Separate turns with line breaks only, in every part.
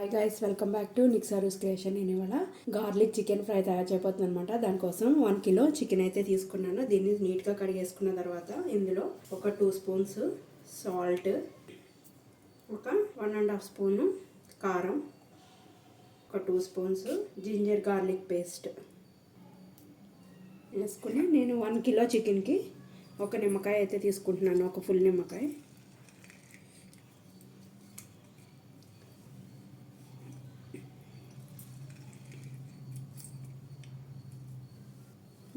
Hi guys, welcome back to నిక్సారూస్ creation. నేను ఇవాళ గార్లిక్ చికెన్ ఫ్రై తయారు చేయబోతున్నాను అనమాట. దానికోసం 1 కిలో చికెన్ అయితే తీసుకున్నాను. దీన్ని నీట్గా కడిగేసుకున్న తర్వాత ఇందులో ఒక 2 స్పూన్స్ సాల్ట్, ఒక 1.5 స్పూను కారం, ఒక 2 స్పూన్స్ జింజర్ గార్లిక్ పేస్ట్ వేసుకుని నేను 1 కిలో చికెన్కి ఒక నిమ్మకాయ అయితే తీసుకుంటున్నాను, ఒక ఫుల్ నిమ్మకాయ.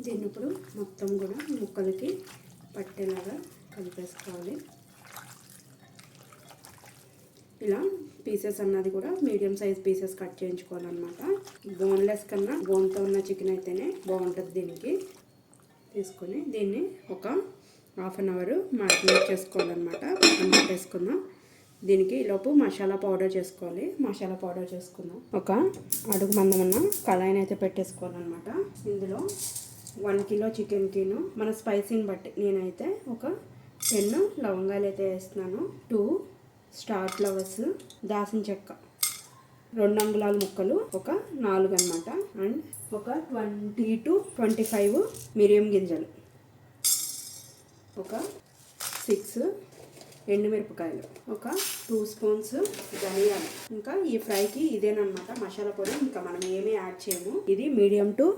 దీన్ని ఇప్పుడు మొత్తం కూడా ముక్కలకి పట్టేలాగా కలిపేసుకోవాలి. ఇలా పీసెస్ అన్నది కూడా మీడియం సైజ్ పీసెస్ కట్ చేయించుకోవాలన్నమాట. బోన్లెస్ కన్నా బోన్తో ఉన్న చికెన్ అయితేనే బాగుంటుంది. దీనికి తీసుకొని దీన్ని ఒక హాఫ్ అన్ అవర్ మ్యారినేట్ చేసుకోవాలన్నమాట. పక్కన పెట్టేసుకుందాం. దీనికి ఈలోపు మసాలా పౌడర్ చేసుకోవాలి. మసాలా పౌడర్ చేసుకుందాం. ఒక అడుగు మందమన్న కళాయిని అయితే పెట్టేసుకోవాలన్నమాట. ఇందులో 1 కిలో చికెన్కిను మన స్పైసీని బట్టి నేనైతే ఒక 10 లవంగాలు అయితే వేస్తున్నాను, 2 స్టార్ ఫ్లవర్స్, దాసిన చెక్క, 2 అంగుళాల ముక్కలు, ఒక 4 అన్నమాట, అండ్ ఒక 20 to 25 మిరియం గింజలు, ఒక 6 ఎండుమిరపకాయలు, ఒక 2 స్పూన్స్ ధనియాలు. ఇంకా ఈ ఫ్రైకి ఇదేనమాట మసాలా పొడి. ఇంకా మనం ఏమీ యాడ్ చేయము. ఇది మీడియం టు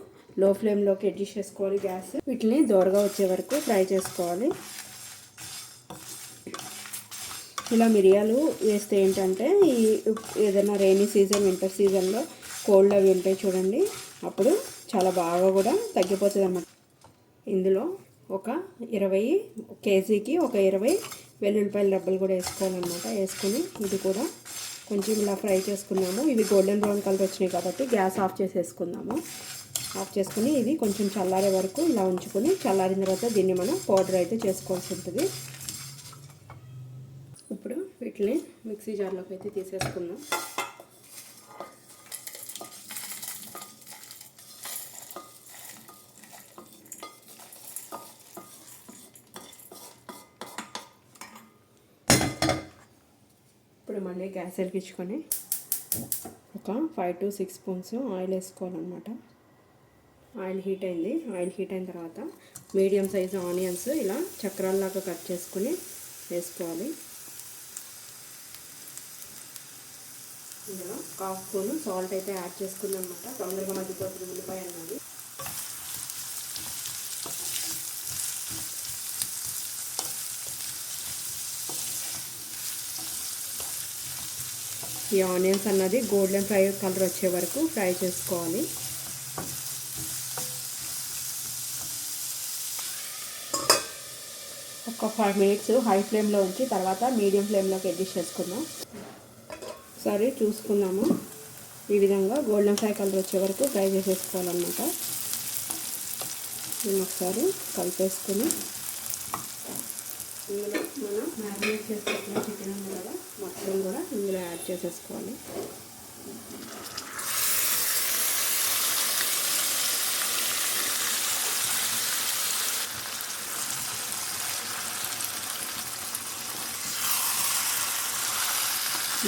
లో ఫ్లేమ్లోకి అడ్జస్ట్ చేసుకోవాలి గ్యాస్. వీటిని దోరగా వచ్చే వరకు ఫ్రై చేసుకోవాలి. ఇలా మిరియాలు వేస్తే ఏంటంటే ఈ ఏదైనా రైనీ సీజన్, వింటర్ సీజన్లో కోల్డ్ అవి ఉంటాయి చూడండి, అప్పుడు చాలా బాగా కూడా తగ్గిపోతుంది అన్నమాట. ఇందులో ఒక 20 కేజీకి ఒక 20 వెల్లుల్లిపాయల రబ్బలు కూడా వేసుకోవాలన్నమాట. వేసుకుని ఇది కూడా కొంచెం ఇలా ఫ్రై చేసుకున్నాము. ఇవి గోల్డెన్ బ్రౌన్ కలర్ వచ్చినాయి కాబట్టి గ్యాస్ ఆఫ్ చేసేసుకుందాము. ఆఫ్ చేసుకుని ఇది కొంచెం చల్లారే వరకు ఇలా ఉంచుకొని, చల్లారిన తర్వాత దీన్ని మనం పౌడర్ అయితే చేసుకోవాల్సి ఉంటుంది. ఇప్పుడు వీటిని మిక్సీ జార్లోకి అయితే తీసేసుకుందాం. ఇప్పుడు మళ్ళీ గ్యాస్ వెలిగించుకొని ఒక 5 to 6 స్పూన్స్ ఆయిల్ వేసుకోవాలన్నమాట. ఆయిల్ హీట్ అయింది. ఆయిల్ హీట్ అయిన తర్వాత మీడియం సైజు ఆనియన్స్ ఇలా చక్రాల్లాగా కట్ చేసుకుని వేసుకోవాలి. ఇందులో 1/2 స్పూన్ సాల్ట్ అయితే యాడ్ చేసుకుందాం అన్నమాట. తొందరగా మగ్గిపోతుంది ఉల్లిపాయ అన్నది. ఈ ఆనియన్స్ అన్నది గోల్డెన్ ఫ్రై కలర్ వచ్చే వరకు ఫ్రై చేసుకోవాలి. ఒక 5 మినిట్స్ హై ఫ్లేమ్లో ఉంచి తర్వాత మీడియం ఫ్లేమ్లోకి అడ్జస్ట్ చేసుకుందాం. ఒకసారి చూసుకుందాము. ఈ విధంగా గోల్డెన్ ఫ్రై కలర్ వచ్చే వరకు ఫ్రై చేసేసుకోవాలన్నమాట. దీన్ని ఒకసారి కలిపేసుకొని ఇందులో మనం మ్యారినేట్ చేసుకున్న చికెన్ ఉంది కదా, మొత్తం కూడా ఇందులో యాడ్ చేసేసుకోవాలి.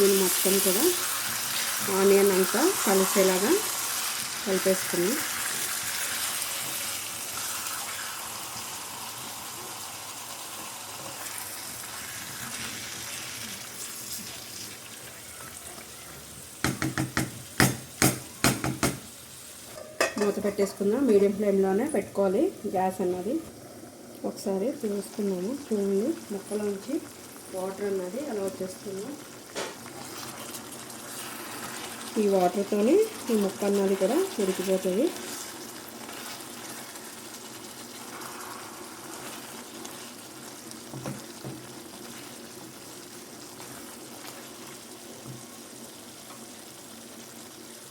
దీన్ని మొత్తం కూడా ఆనియన్ అంతా కలిసేలాగా కలిపేసుకున్నాం. మూత పెట్టేసుకుందాం. మీడియం ఫ్లేమ్లోనే పెట్టుకోవాలి గ్యాస్ అన్నది. ఒకసారి చూసుకున్నాము. చూడండి, ముక్కలోంచి వాటర్ అన్నది అలా వచ్చేస్తున్నాం. ఈ వాటర్తోనే ఈ ముక్క అన్నది కూడా ఉడికిపోతుంది.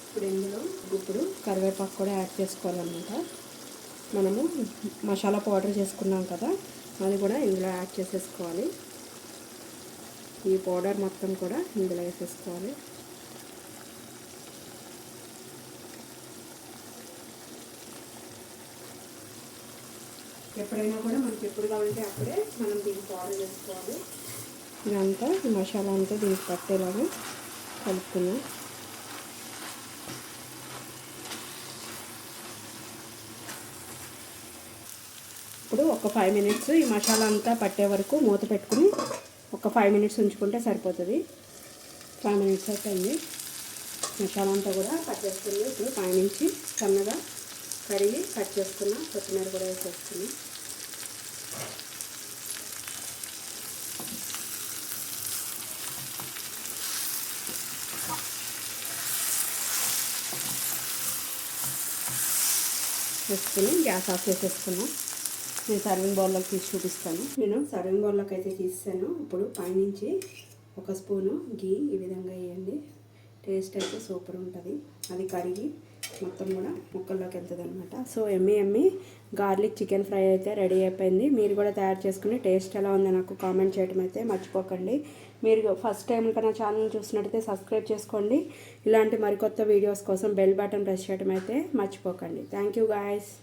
ఇప్పుడు ఇందులో కరివేపాకు కూడా యాడ్ చేసుకోవాలన్నమాట. మనము మసాలా పౌడర్ చేసుకున్నాం కదా, అది కూడా ఇందులో యాడ్ చేసేసుకోవాలి. ఈ పౌడర్ మొత్తం కూడా ఇందులో వేసేసుకోవాలి. ఎప్పుడైనా కూడా మనకి ఎప్పుడు కావాలంటే అప్పుడే మనం దీన్ని పౌడర్ చేసుకోవాలి. ఇదంతా ఈ మసాలా అంతా దీనికి పట్టేలాగా కలుపుకుందాం. ఇప్పుడు ఒక 5 మినిట్స్ ఈ మసాలా అంతా పట్టే వరకు మూత పెట్టుకుని ఒక 5 మినిట్స్ ఉంచుకుంటే సరిపోతుంది. 5 మినిట్స్ అయిపోయింది. మసాలా అంతా కూడా పట్టేస్తుంది. ఇప్పుడు పైనుంచి సన్నగా కడిగి కట్ చేసుకున్న కొత్తిమీర కూడా వేసేసుకుని వేసుకుని గ్యాస్ ఆఫ్ చేసేసుకున్నాం. నేను సర్వింగ్ బౌల్లోకి తీసి చూపిస్తాను. నేను సర్వింగ్ బౌల్లోకి అయితే తీసాను. ఇప్పుడు పైనుంచి ఒక స్పూను గీ ఈ విధంగా వేయండి. టేస్ట్ అయితే సూపర్ ఉంటుంది. అది కరిగి మొత్తం కూడా ముక్కల్లోకి వెళ్తుంది అనమాట. సో ఎమ్మి గార్లిక్ చికెన్ ఫ్రై అయితే రెడీ అయిపోయింది. మీరు కూడా తయారు చేసుకుని టేస్ట్ ఎలా ఉందో నాకు కామెంట్ చేయడం అయితే మర్చిపోకండి. మీరు ఫస్ట్ టైం కన్నా ఛానల్ చూసినట్టయితే సబ్స్క్రైబ్ చేసుకోండి. ఇలాంటి మరికొత్త వీడియోస్ కోసం బెల్ బటన్ ప్రెస్ చేయడం అయితే మర్చిపోకండి. Thank you guys.